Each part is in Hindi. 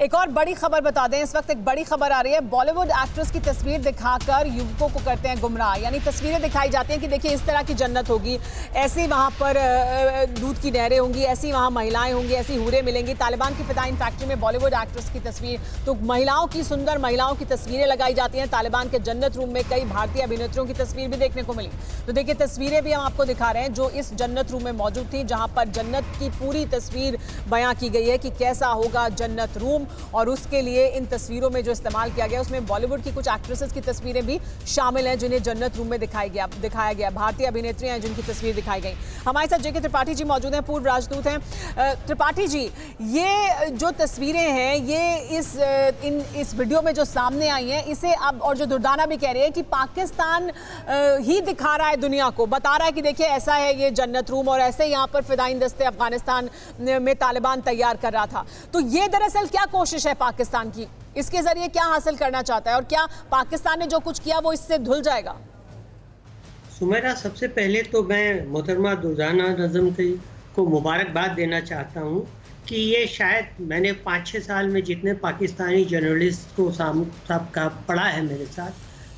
एक और बड़ी खबर बता दें, इस वक्त एक बड़ी खबर आ रही है। बॉलीवुड एक्ट्रेस की तस्वीर दिखाकर युवकों को करते हैं गुमराह, यानी तस्वीरें दिखाई जाती हैं कि देखिए इस तरह की जन्नत होगी, ऐसी वहाँ पर दूध की नहरें होंगी, ऐसी वहाँ महिलाएं होंगी, ऐसी हूरें मिलेंगी। तालिबान की फिदाइन फैक्ट्री में बॉलीवुड एक्ट्रेस की तस्वीर, तो महिलाओं की, सुंदर महिलाओं की तस्वीरें लगाई जाती हैं। तालिबान के जन्नत रूम में कई भारतीय अभिनेत्रियों की तस्वीर भी देखने को मिली। तो देखिए तस्वीरें भी हम आपको दिखा रहे हैं जो इस जन्नत रूम में मौजूद थी, जहाँ पर जन्नत की पूरी तस्वीर बयां की गई है कि कैसा होगा जन्नत रूम। और उसके लिए इन तस्वीरों में जो इस्तेमाल किया गया उसमें बॉलीवुड की कुछ एक्ट्रेसेस की तस्वीरें भी शामिल हैं जिन्हें जन्नत रूम में दिखाया गया। भारतीय अभिनेत्रियां हैं जिनकी तस्वीर दिखाई गई। हमारे साथ जेके त्रिपाठी जी मौजूद हैं, पूर्व राजदूत हैं। त्रिपाठी जी, ये जो तस्वीरें हैं ये इस वीडियो में जो सामने आई हैं, इसे अब और जो दुर्दाना भी कह रही है कि पाकिस्तान ही दिखा रहा है दुनिया को, बता रहा है कि देखिए ऐसा है ये जन्नत रूम और ऐसे यहाँ पर फिदाइन दस्ते अफगानिस्तान में तालिबान तैयार कर रहा था। तो ये दरअसल क्या कोशिश है पाकिस्तान की, इसके जरिए क्या हासिल करना चाहता है और क्या पाकिस्तान ने जो कुछ किया वो इससे धुल जाएगा? सुमेरा, सबसे पहले तो मैं मोहतरमा दुर्दाना नज़म को मुबारकबाद देना चाहता हूँ कि ये शायद मैंने 5-6 साल में जितने पाकिस्तानी जर्नलिस्ट को सबका पढ़ा है मेरे साथ,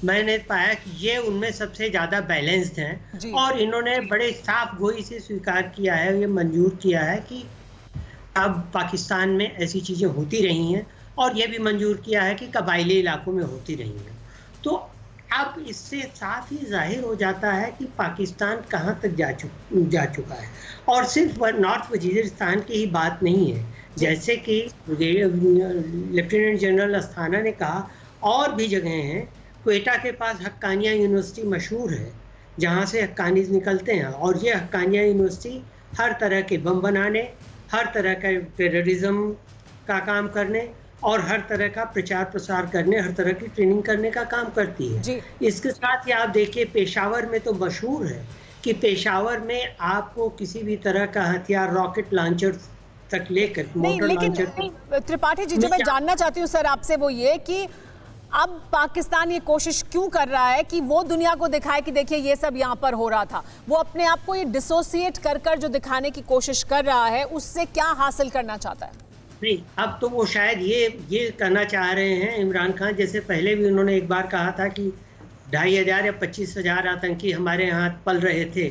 मैंने पाया कि ये उनमें सबसे ज़्यादा बैलेंस्ड हैं और इन्होंने बड़े साफ गोई से स्वीकार किया है, ये मंजूर किया है कि अब पाकिस्तान में ऐसी चीज़ें होती रही हैं और ये भी मंजूर किया है कि कबायली इलाकों में होती रही हैं। तो अब इससे साफ ही जाहिर हो जाता है कि पाकिस्तान कहाँ तक जा चुका है। और सिर्फ नॉर्थ वजीरिस्तान की ही बात नहीं है, जैसे कि लेफ्टिनेंट जनरल अस्थाना ने कहा, और भी जगह हैं। क्वेटा के पास हक्कानिया यूनिवर्सिटी मशहूर है जहाँ से हक्कानीज निकलते हैं, और ये हक्कानिया यूनिवर्सिटी हर तरह के बम बनाने, हर तरह का टेररिज्म का काम करने और हर तरह का प्रचार प्रसार करने, हर तरह की ट्रेनिंग करने का काम करती है। इसके साथ ही आप देखिए पेशावर में तो मशहूर है कि पेशावर में आपको किसी भी तरह का हथियार, रॉकेट लॉन्चर तक लेकर मोटर लॉन्चर। त्रिपाठी जी, जो मैं जानना चाहती हूँ सर आपसे वो ये कि अब पाकिस्तान ये कोशिश क्यों कर रहा है कि वो दुनिया को दिखाए कि देखिए ये सब यहाँ पर हो रहा था। वो अपने आप को ये डिसोसिएट कर जो दिखाने की कोशिश कर रहा है, उससे क्या हासिल करना चाहता है? नहीं, अब तो वो शायद ये करना चाह रहे हैं इमरान खान, जैसे पहले भी उन्होंने एक बार कहा था कि 2500 या 25,000 आतंकी हमारे यहाँ पल रहे थे।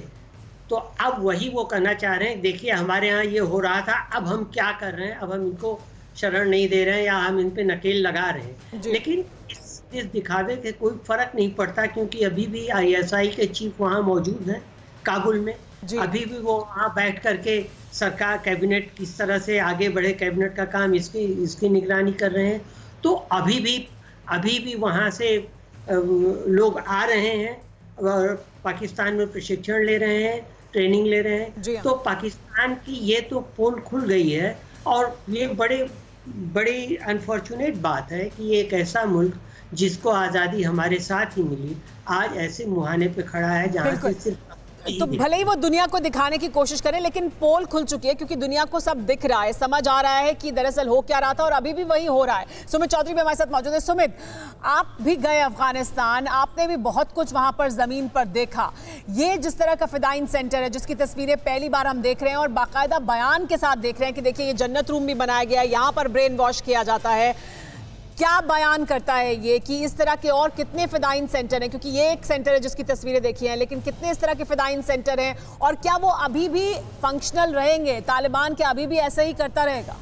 तो अब वही वो करना चाह रहे हैं, देखिए हमारे यहाँ ये हो रहा था, अब हम क्या कर रहे हैं, अब हम इनको शरण नहीं दे रहे हैं या हम इन पे नकेल लगा रहे हैं। लेकिन इस दिखावे से कोई फर्क नहीं पड़ता, क्योंकि अभी भी ISI के चीफ वहाँ मौजूद हैं काबुल में। अभी भी वो वहाँ बैठ करके सरकार, कैबिनेट किस तरह से आगे बढ़े, कैबिनेट का काम इसकी निगरानी कर रहे हैं। तो अभी भी वहाँ से लोग आ रहे हैं और पाकिस्तान में प्रशिक्षण ले रहे हैं, ट्रेनिंग ले रहे हैं। तो पाकिस्तान की ये तो पोल खुल गई है। और ये बड़ी अनफॉर्चुनेट बात है कि एक ऐसा मुल्क जिसको आज़ादी हमारे साथ ही मिली, आज ऐसे मुहाने पे खड़ा है जहाँ से सिर्फ तो भले ही वो दुनिया को दिखाने की कोशिश करें, लेकिन पोल खुल चुकी है क्योंकि दुनिया को सब दिख रहा है, समझ आ रहा है कि दरअसल हो क्या रहा था और अभी भी वही हो रहा है। सुमित चौधरी भी हमारे साथ मौजूद है। सुमित, आप भी गए अफगानिस्तान, आपने भी बहुत कुछ वहां पर जमीन पर देखा। ये जिस तरह का फिदाइन सेंटर है जिसकी तस्वीरें पहली बार हम देख रहे हैं और बाकायदा बयान के साथ देख रहे हैं कि देखिए ये जन्नत रूम भी बनाया गया है, यहाँ पर ब्रेन वॉश किया जाता है, क्या बयान करता है ये कि इस तरह के और कितने फिदाइन सेंटर हैं? क्योंकि ये एक सेंटर है जिसकी तस्वीरें देखी हैं, लेकिन कितने इस तरह के फिदाइन सेंटर हैं और क्या वो अभी भी फंक्शनल रहेंगे? तालिबान क्या अभी भी ऐसा ही करता रहेगा?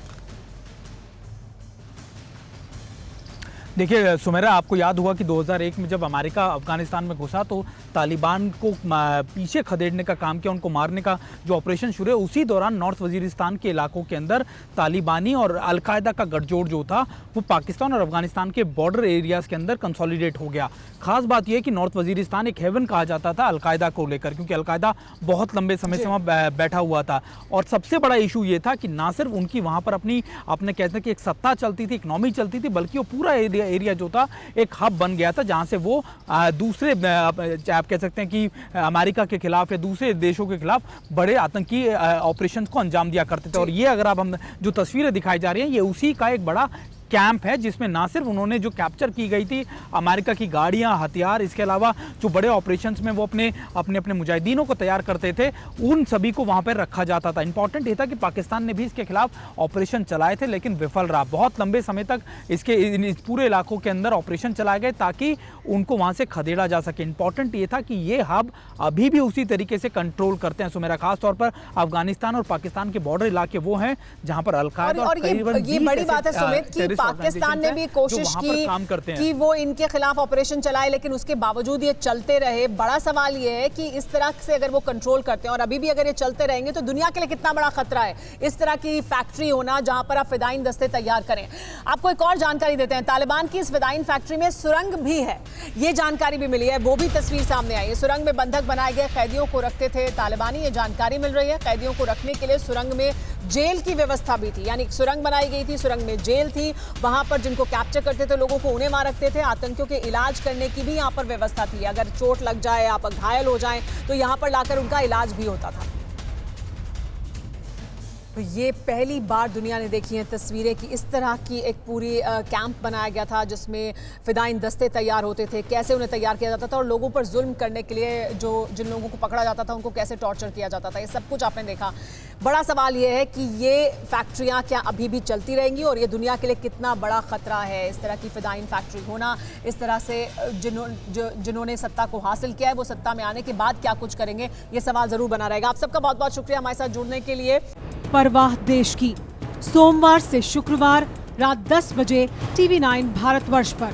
देखिए सुमेरा, आपको याद होगा कि 2001 में जब अमेरिका अफगानिस्तान में घुसा तो तालिबान को पीछे खदेड़ने का काम किया, उनको मारने का जो ऑपरेशन शुरू है, उसी दौरान नॉर्थ वजीरिस्तान के इलाकों के अंदर तालिबानी और अलकायदा का गठजोड़ जो था वो पाकिस्तान और अफगानिस्तान के बॉर्डर एरियाज़ के अंदर कंसोलिडेट हो गया। खास बात यह कि नॉर्थ वजीरिस्तान एक हेवन कहा जाता था अलकायदा को लेकर, क्योंकि अलकायदा बहुत लंबे समय से वहाँ बैठा हुआ था। और सबसे बड़ा इशू ये था कि ना सिर्फ उनकी वहाँ पर अपने कहते हैं कि एक सत्ता चलती थी, इकनॉमी चलती थी, बल्कि वो पूरा एरिया जो था एक हब बन गया था जहाँ से वो दूसरे, आप कह सकते हैं कि अमेरिका के खिलाफ या दूसरे देशों के खिलाफ बड़े आतंकी ऑपरेशन को अंजाम दिया करते थे। और ये अगर आप हम जो तस्वीरें दिखाई जा रही हैं, ये उसी का एक बड़ा कैंप है जिसमें ना सिर्फ उन्होंने जो कैप्चर की गई थी अमेरिका की गाड़ियां, हथियार, इसके अलावा जो बड़े ऑपरेशंस में वो अपने मुजाहिदीनों को तैयार करते थे, उन सभी को वहां पर रखा जाता था। इंपॉर्टेंट ये था कि पाकिस्तान ने भी इसके खिलाफ ऑपरेशन चलाए थे लेकिन विफल रहा। बहुत लंबे समय तक इस पूरे इलाकों के अंदर ऑपरेशन चलाए गए ताकि उनको वहां से खदेड़ा जा सके। इंपॉर्टेंट ये था कि ये हब अभी भी उसी तरीके से कंट्रोल करते हैं। सुमेरा, खास तौर पर अफगानिस्तान और पाकिस्तान के बॉर्डर इलाके वो हैं जहां पर अलकायदा और ये बड़ी बात है सुमित कि पाकिस्तान ने भी कोशिश की कि वो इनके खिलाफ ऑपरेशन चलाए, लेकिन उसके बावजूद ये चलते रहे। बड़ा सवाल ये है कि इस तरह से अगर वो कंट्रोल करते हैं और अभी भी अगर ये चलते रहेंगे तो दुनिया के लिए कितना बड़ा खतरा है इस तरह की फैक्ट्री होना जहां पर आप फिदाइन दस्ते तैयार करें। आपको एक और जानकारी देते हैं, तालिबान की इस फिदाइन फैक्ट्री में सुरंग भी है, ये जानकारी भी मिली है, वो भी तस्वीर सामने आई है। सुरंग में बंधक बनाए गए कैदियों को रखते थे तालिबानी, ये जानकारी मिल रही है। कैदियों को रखने के लिए सुरंग में जेल की व्यवस्था भी थी, यानी सुरंग बनाई गई थी, सुरंग में जेल थी, वहां पर जिनको कैप्चर करते थे लोगों को उन्हें वहां रखते थे। आतंकियों के इलाज करने की भी यहाँ पर व्यवस्था थी, अगर चोट लग जाए, आप घायल हो जाएं तो यहाँ पर लाकर उनका इलाज भी होता था। तो ये पहली बार दुनिया ने देखी है तस्वीरें कि इस तरह की एक पूरी कैंप बनाया गया था जिसमें फिदाइन दस्ते तैयार होते थे, कैसे उन्हें तैयार किया जाता था और लोगों पर जुल्म करने के लिए जिन लोगों को पकड़ा जाता था उनको कैसे टॉर्चर किया जाता था, ये सब कुछ आपने देखा। बड़ा सवाल ये है कि ये फैक्ट्रियाँ क्या अभी भी चलती रहेंगी और ये दुनिया के लिए कितना बड़ा खतरा है इस तरह की फिदाइन फैक्ट्री होना। इस तरह से जिन्होंने सत्ता को हासिल किया है वो सत्ता में आने के बाद क्या कुछ करेंगे, ये सवाल जरूर बना रहेगा। आप सबका बहुत बहुत शुक्रिया हमारे साथ जुड़ने के लिए। परवाह देश की, सोमवार से शुक्रवार रात 10 बजे TV9 भारतवर्ष पर।